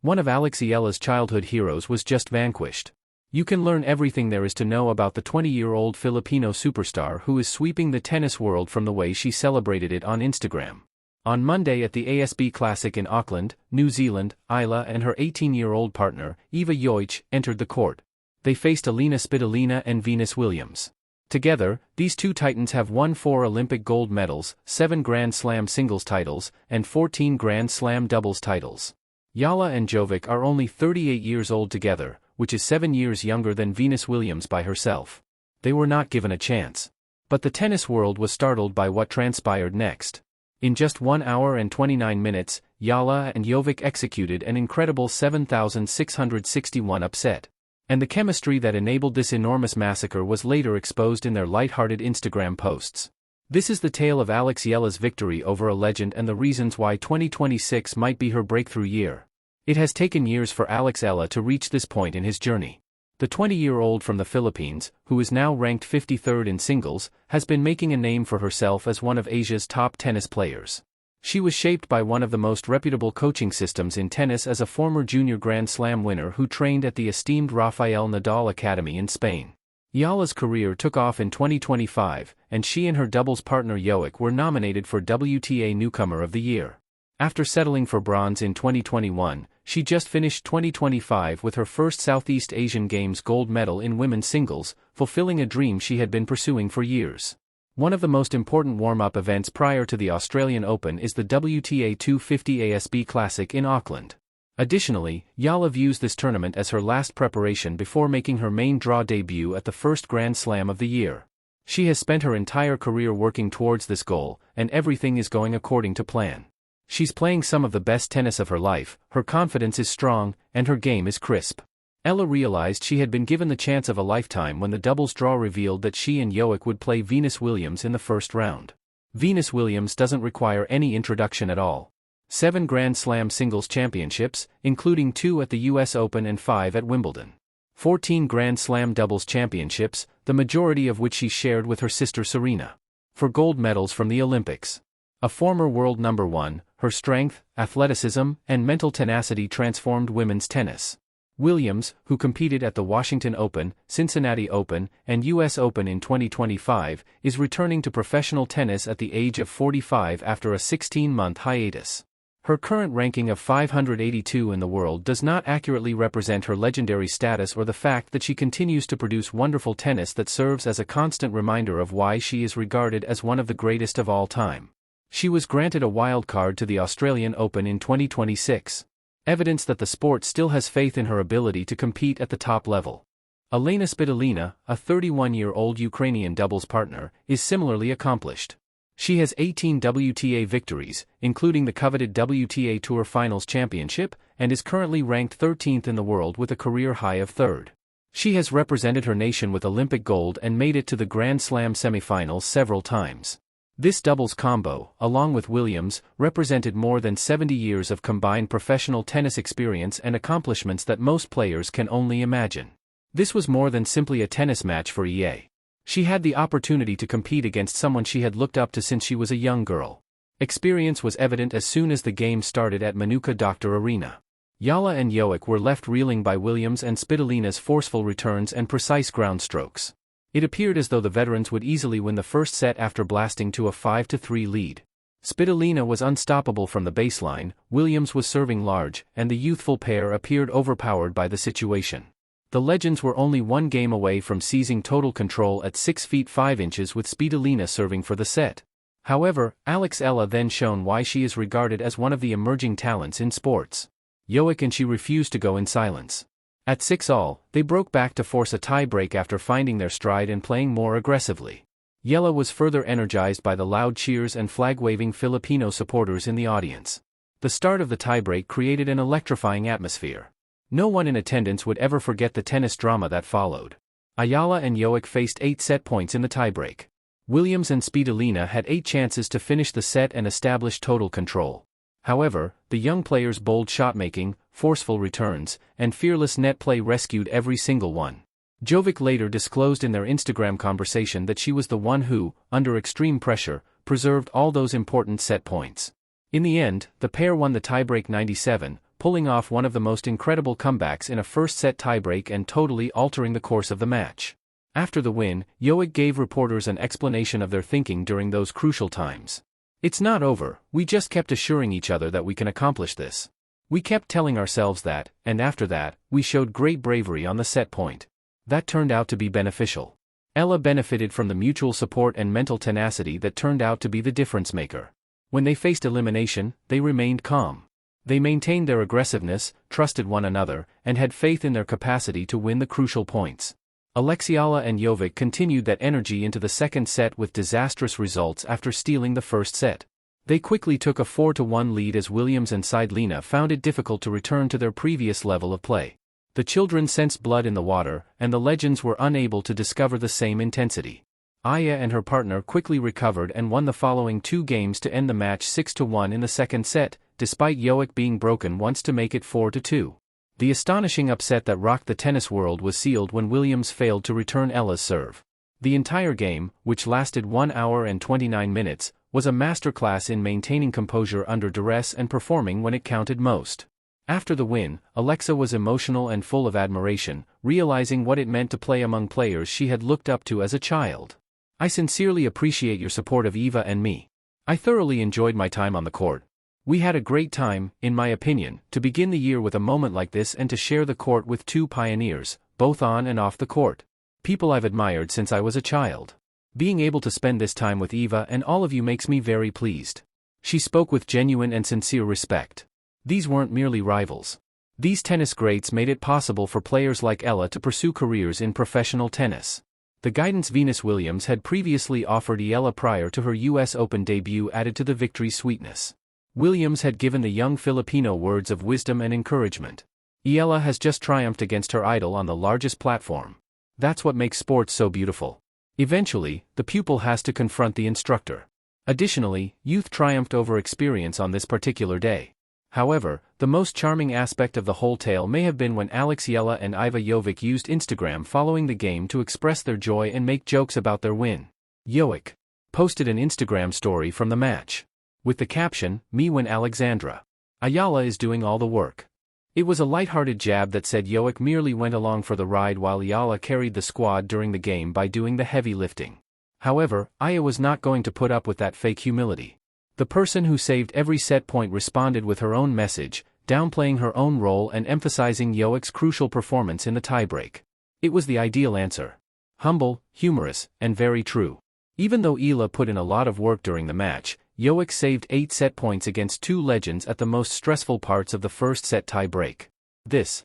One of Alex Eala's childhood heroes was just vanquished. You can learn everything there is to know about the 20-year-old Filipino superstar who is sweeping the tennis world from the way she celebrated it on Instagram. On Monday at the ASB Classic in Auckland, New Zealand, Eala and her 18-year-old partner, Eva Joich, entered the court. They faced Alina Svitolina and Venus Williams. Together, these two titans have won 4 Olympic gold medals, 7 Grand Slam singles titles, and 14 Grand Slam doubles titles. Eala and Jovic are only 38 years old together, which is 7 years younger than Venus Williams by herself. They were not given a chance. But the tennis world was startled by what transpired next. In just 1 hour and 29 minutes, Eala and Jovic executed an incredible 7,661 upset. And the chemistry that enabled this enormous massacre was later exposed in their lighthearted Instagram posts. This is the tale of Alex Eala's victory over a legend and the reasons why 2026 might be her breakthrough year. It has taken years for Alex Eala to reach this point in his journey. The 20-year-old from the Philippines, who is now ranked 53rd in singles, has been making a name for herself as one of Asia's top tennis players. She was shaped by one of the most reputable coaching systems in tennis as a former junior Grand Slam winner who trained at the esteemed Rafael Nadal Academy in Spain. Eala's career took off in 2025, and she and her doubles partner Jovic were nominated for WTA Newcomer of the Year. After settling for bronze in 2021, she just finished 2025 with her first Southeast Asian Games gold medal in women's singles, fulfilling a dream she had been pursuing for years. One of the most important warm-up events prior to the Australian Open is the WTA 250 ASB Classic in Auckland. Additionally, Eala views this tournament as her last preparation before making her main draw debut at the first Grand Slam of the year. She has spent her entire career working towards this goal, and everything is going according to plan. She's playing some of the best tennis of her life, her confidence is strong, and her game is crisp. Eala realized she had been given the chance of a lifetime when the doubles draw revealed that she and Jovic would play Venus Williams in the first round. Venus Williams doesn't require any introduction at all. 7 Grand Slam singles championships, including 2 at the US Open and 5 at Wimbledon. 14 Grand Slam doubles championships, the majority of which she shared with her sister Serena. 4 gold medals from the Olympics. A former world number 1, her strength, athleticism, and mental tenacity transformed women's tennis. Williams, who competed at the Washington Open, Cincinnati Open, and US Open in 2025, is returning to professional tennis at the age of 45 after a 16-month hiatus. Her current ranking of 582 in the world does not accurately represent her legendary status or the fact that she continues to produce wonderful tennis that serves as a constant reminder of why she is regarded as one of the greatest of all time. She was granted a wild card to the Australian Open in 2026. Evidence that the sport still has faith in her ability to compete at the top level. Alina Svitolina, a 31-year-old Ukrainian doubles partner, is similarly accomplished. She has 18 WTA victories, including the coveted WTA Tour Finals Championship, and is currently ranked 13th in the world with a career high of 3rd. She has represented her nation with Olympic gold and made it to the Grand Slam semifinals several times. This doubles combo, along with Williams, represented more than 70 years of combined professional tennis experience and accomplishments that most players can only imagine. This was more than simply a tennis match for EA. She had the opportunity to compete against someone she had looked up to since she was a young girl. Experience was evident as soon as the game started at Manuka Doctor Arena. Eala and Jovic were left reeling by Williams and Svitolina's forceful returns and precise ground strokes. It appeared as though the veterans would easily win the first set after blasting to a 5-3 lead. Svitolina was unstoppable from the baseline, Williams was serving large, and the youthful pair appeared overpowered by the situation. The legends were only one game away from seizing total control at 6 feet 5 inches with Svitolina serving for the set. However, Alex Eala then shown why she is regarded as one of the emerging talents in sports. Jovic and she refused to go in silence. At 6-all, they broke back to force a tie-break after finding their stride and playing more aggressively. Eala was further energized by the loud cheers and flag-waving Filipino supporters in the audience. The start of the tie-break created an electrifying atmosphere. No one in attendance would ever forget the tennis drama that followed. Eala and Jovic faced 8 set points in the tie-break. Williams and Svitolina had 8 chances to finish the set and establish total control. However, the young players' bold shot-making, forceful returns, and fearless net play rescued every single one. Jovic later disclosed in their Instagram conversation that she was the one who, under extreme pressure, preserved all those important set points. In the end, the pair won the tiebreak 97, pulling off one of the most incredible comebacks in a first-set tiebreak and totally altering the course of the match. After the win, Jovic gave reporters an explanation of their thinking during those crucial times. "It's not over, we just kept assuring each other that we can accomplish this. We kept telling ourselves that, and after that, we showed great bravery on the set point. That turned out to be beneficial." Ella benefited from the mutual support and mental tenacity that turned out to be the difference maker. When they faced elimination, they remained calm. They maintained their aggressiveness, trusted one another, and had faith in their capacity to win the crucial points. Alex Eala and Jovic continued that energy into the second set with disastrous results after stealing the first set. They quickly took a 4-1 lead as Williams and Seidlina found it difficult to return to their previous level of play. The children sensed blood in the water, and the legends were unable to discover the same intensity. Aya and her partner quickly recovered and won the following 2 games to end the match 6-1 in the second set, despite Jovic being broken once to make it 4-2. The astonishing upset that rocked the tennis world was sealed when Williams failed to return Ella's serve. The entire game, which lasted 1 hour and 29 minutes, was a masterclass in maintaining composure under duress and performing when it counted most. After the win, Alexa was emotional and full of admiration, realizing what it meant to play among players she had looked up to as a child. "I sincerely appreciate your support of Eva and me. I thoroughly enjoyed my time on the court. We had a great time, in my opinion, to begin the year with a moment like this and to share the court with 2 pioneers, both on and off the court. People I've admired since I was a child. Being able to spend this time with Eva and all of you makes me very pleased." She spoke with genuine and sincere respect. These weren't merely rivals. These tennis greats made it possible for players like Ella to pursue careers in professional tennis. The guidance Venus Williams had previously offered Eala prior to her US Open debut added to the victory's sweetness. Williams had given the young Filipino words of wisdom and encouragement. "Eala has just triumphed against her idol on the largest platform. That's what makes sports so beautiful. Eventually, the pupil has to confront the instructor." Additionally, youth triumphed over experience on this particular day. However, the most charming aspect of the whole tale may have been when Alex Eala and Iva Jovic used Instagram following the game to express their joy and make jokes about their win. Jovic posted an Instagram story from the match, with the caption, "Me when Alexandra. Ayala is doing all the work." It was a lighthearted jab that said Jovic merely went along for the ride while Eala carried the squad during the game by doing the heavy lifting. However, Aya was not going to put up with that fake humility. The person who saved every set point responded with her own message, downplaying her own role and emphasizing Jovic's crucial performance in the tiebreak. It was the ideal answer. Humble, humorous, and very true. Even though Eala put in a lot of work during the match, Jovic saved 8 set points against 2 legends at the most stressful parts of the first set tiebreak. This